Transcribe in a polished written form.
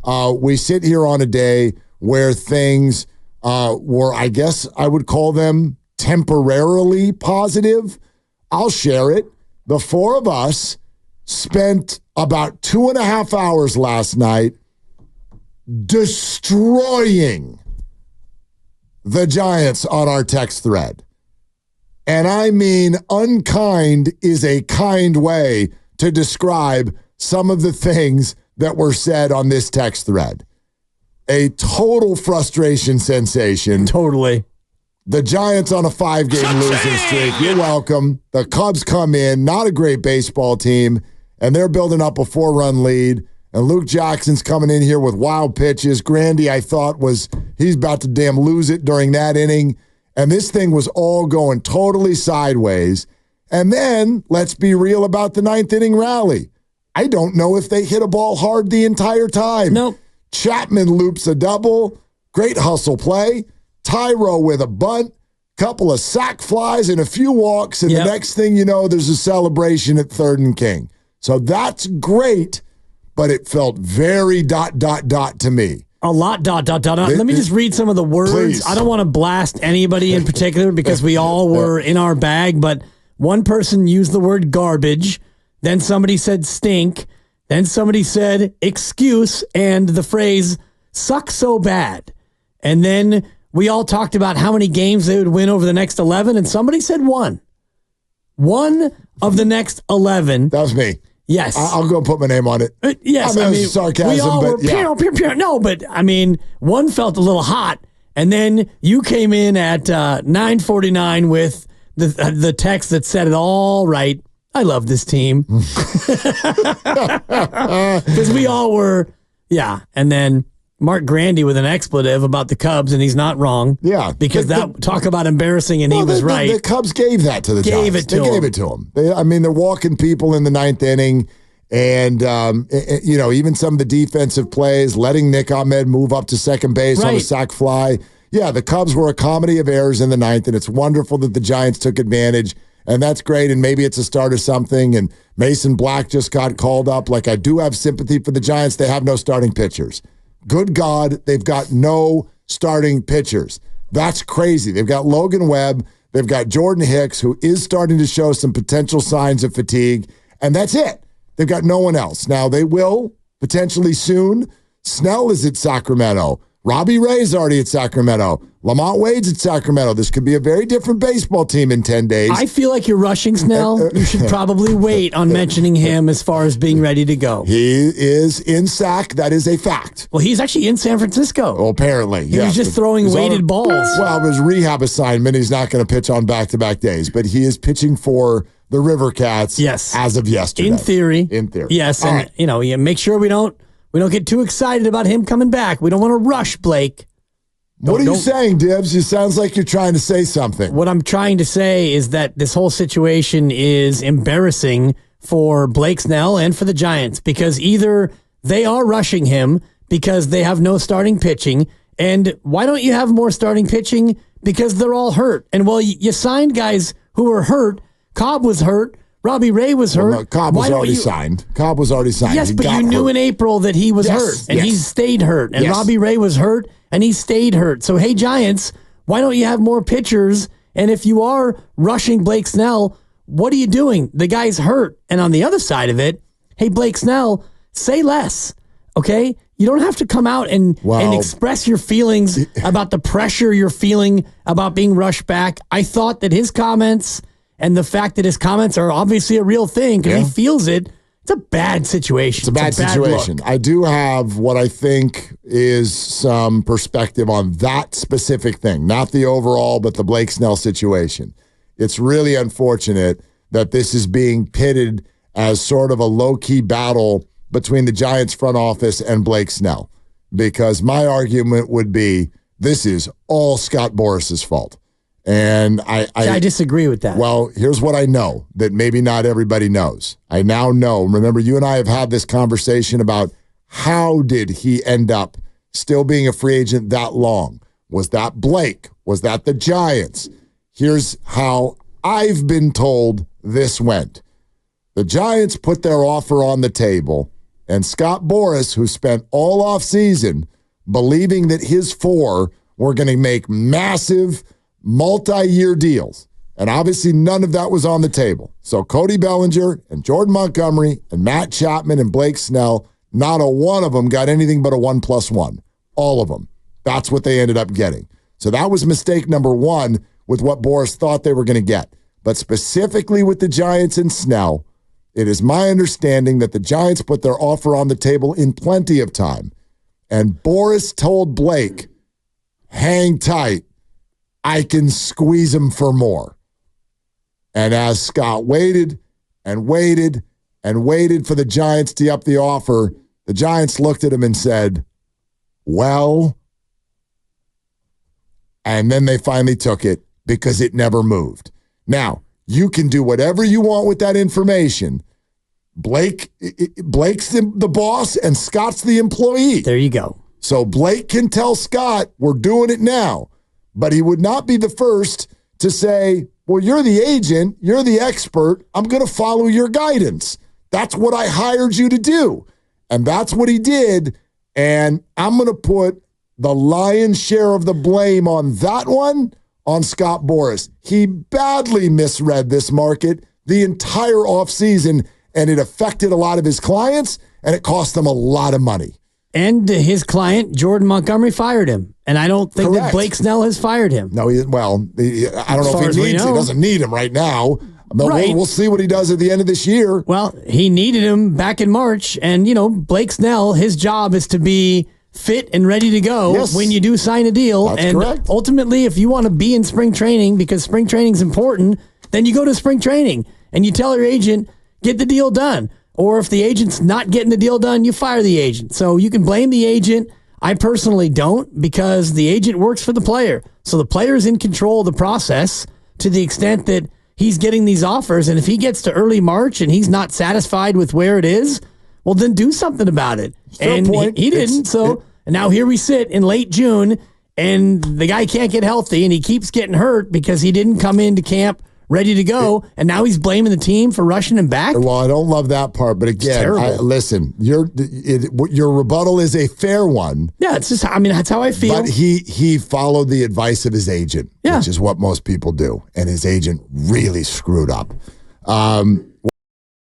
We sit here on a day where things were, I guess I would call them temporarily positive. I'll share it. The four of us spent about 2.5 hours last night destroying the Giants on our text thread. And I mean, unkind is a kind way to describe some of the things that were said on this text thread. A total frustration sensation. Totally. The Giants on a 5-game losing streak. You're welcome. The Cubs come in, not a great baseball team, and they're building up a 4-run lead. And Luke Jackson's coming in here with wild pitches. Grandy, I thought, he's about to damn lose it during that inning. And this thing was all going totally sideways. And then, let's be real about the 9th inning rally. I don't know if they hit a ball hard the entire time. Nope. Chapman loops a double. Great hustle play. Tyro with a bunt. Couple of sac flies and a few walks. And the next thing you know, there's a celebration at 3rd and King. So that's great. But it felt very ... to me. A lot ... Let me just read some of the words. Please. I don't want to blast anybody in particular because we all were in our bag, but one person used the word garbage. Then somebody said stink. Then somebody said excuse and the phrase suck so bad. And then we all talked about how many games they would win over the next 11, and somebody said one. One of the next 11. That was me. Yes. I'll go put my name on it. Yes. I mean, sarcasm, we all but were pure. No, but I mean, one felt a little hot, and then you came in at 9:49 with the text that said it all right. I love this team. Because we all were, and then Mark Grandy with an expletive about the Cubs, and he's not wrong. Yeah. Because talk about embarrassing, and he was right. The Cubs gave that to the Giants. They gave it to them. They're walking people in the 9th inning, and, even some of the defensive plays, letting Nick Ahmed move up to second base on a sac fly. Yeah, the Cubs were a comedy of errors in the 9th, and it's wonderful that the Giants took advantage, and that's great, and maybe it's a start of something, and Mason Black just got called up. Like, I do have sympathy for the Giants. They have no starting pitchers. Good God, they've got no starting pitchers. That's crazy. They've got Logan Webb. They've got Jordan Hicks, who is starting to show some potential signs of fatigue, and that's it. They've got no one else. Now, they will potentially soon. Snell is at Sacramento. Robbie Ray's already at Sacramento. Lamont Wade's at Sacramento. This could be a very different baseball team in 10 days. I feel like you're rushing Snell. You should probably wait on mentioning him as far as being ready to go. He is in Sac. That is a fact. Well, he's actually in San Francisco. Well, apparently. He was just throwing weighted balls. Well, his rehab assignment, he's not going to pitch on back-to-back days, but he is pitching for the River Cats as of yesterday. In theory. Yes, All and right. You make sure we don't get too excited about him coming back. We don't want to rush Blake. What are you saying, Dibs? It sounds like you're trying to say something. What I'm trying to say is that this whole situation is embarrassing for Blake Snell and for the Giants because either they are rushing him because they have no starting pitching, and why don't you have more starting pitching? Because they're all hurt. And you signed guys who were hurt. Cobb was hurt. Robbie Ray was hurt. No, Cobb was already signed. Yes, but you knew in April that he was hurt, and he stayed hurt. And Robbie Ray was hurt, and he stayed hurt. So, hey, Giants, why don't you have more pitchers? And if you are rushing Blake Snell, what are you doing? The guy's hurt. And on the other side of it, hey, Blake Snell, say less, okay? You don't have to come out and express your feelings about the pressure you're feeling about being rushed back. I thought that his comments and the fact that his comments are obviously a real thing because he feels it, it's a bad situation. It's a bad situation. Look. I do have what I think is some perspective on that specific thing, not the overall, but the Blake Snell situation. It's really unfortunate that this is being pitted as sort of a low-key battle between the Giants front office and Blake Snell, because my argument would be this is all Scott Boris's fault. And I disagree with that. Well, here's what I know that maybe not everybody knows. I now know. Remember, you and I have had this conversation about how did he end up still being a free agent that long? Was that Blake? Was that the Giants? Here's how I've been told this went. The Giants put their offer on the table, And Scott Boras, who spent all offseason believing that his 4 were going to make massive multi-year deals. And obviously none of that was on the table. So Cody Bellinger and Jordan Montgomery and Matt Chapman and Blake Snell, not a one of them got anything but a 1+1. All of them. That's what they ended up getting. So that was mistake number 1 with what Boras thought they were going to get. But specifically with the Giants and Snell, it is my understanding that the Giants put their offer on the table in plenty of time. And Boras told Blake, hang tight. I can squeeze him for more. And as Scott waited and waited and waited for the Giants to up the offer, the Giants looked at him and said, well, and then they finally took it because it never moved. Now, you can do whatever you want with that information. Blake's the boss and Scott's the employee. There you go. So Blake can tell Scott, we're doing it now. But he would not be the first to say, well, you're the agent, you're the expert, I'm going to follow your guidance. That's what I hired you to do. And that's what he did. And I'm going to put the lion's share of the blame on that one on Scott Boras. He badly misread this market the entire offseason, and it affected a lot of his clients, and it cost them a lot of money. And his client, Jordan Montgomery, fired him. And I don't think that Blake Snell has fired him. No, I don't know if he needs. He doesn't need him right now. But right. We'll see what he does at the end of this year. Well, he needed him back in March. And, Blake Snell, his job is to be fit and ready to go when you do sign a deal. That's correct. Ultimately, if you want to be in spring training, because spring training is important, then you go to spring training and you tell your agent, get the deal done. Or if the agent's not getting the deal done, you fire the agent. So you can blame the agent. I personally don't, because the agent works for the player. So the player is in control of the process to the extent that he's getting these offers. And if he gets to early March and he's not satisfied with where it is, well, then do something about it. And he didn't. And now here we sit in late June, and the guy can't get healthy, and he keeps getting hurt because he didn't come into camp ready to go, and now he's blaming the team for rushing him back? Well, I don't love that part, but again, listen, your rebuttal is a fair one. Yeah, it's just, that's how I feel. But he followed the advice of his agent, which is what most people do, and his agent really screwed up.